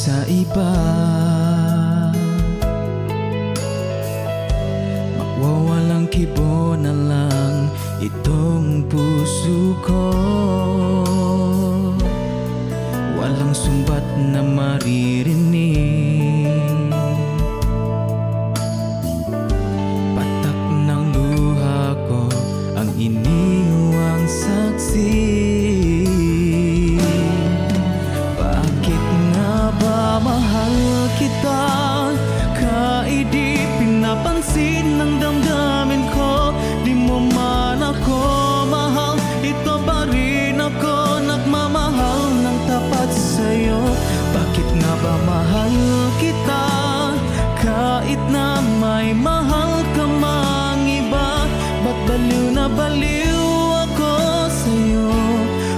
sa iba. Mawawalang kibo na lang itong puso ko. Walang sumbat na maririnig. Patak ng luha ko ang iniwang saksi. Bakit nga ba mahal kita? Kahit di pinapansin ng damdamin ko. Di mo man ako mahal, ito pa rin ako nagmamahal ng tapat sa'yo. Bakit nga ba mahal kita? Kahit na may mahal ka mang iba. Ba't baliw na baliw ako sa'yo?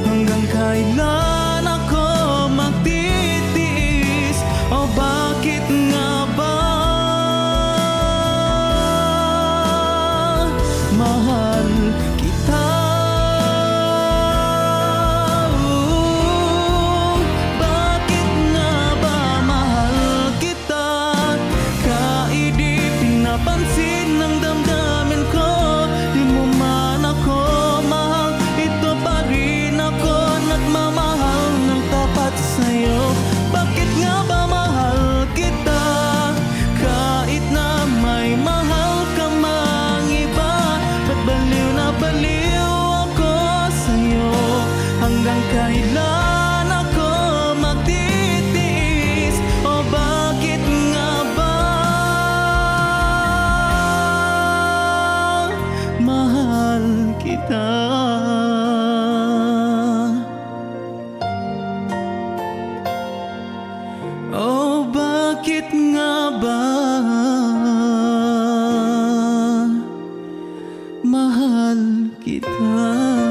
Hanggang kailan ako magtitiis? O bakit nga ba mahal kita? Bakit nga ba mahal kita? Kahit di pinapansin ng damdamin ko. Di mo man ako mahal, ito pa rin ako nagmamahal ng tapat sa'yo. Bakit nga ba mahal kita? Kahit na may mahal ka mang iba. Ba't baliw na baliw ako sa'yo? Hanggang kailan ako magtitiis? O bakit nga ba mahal kita? O bakit nga ba mahal kita?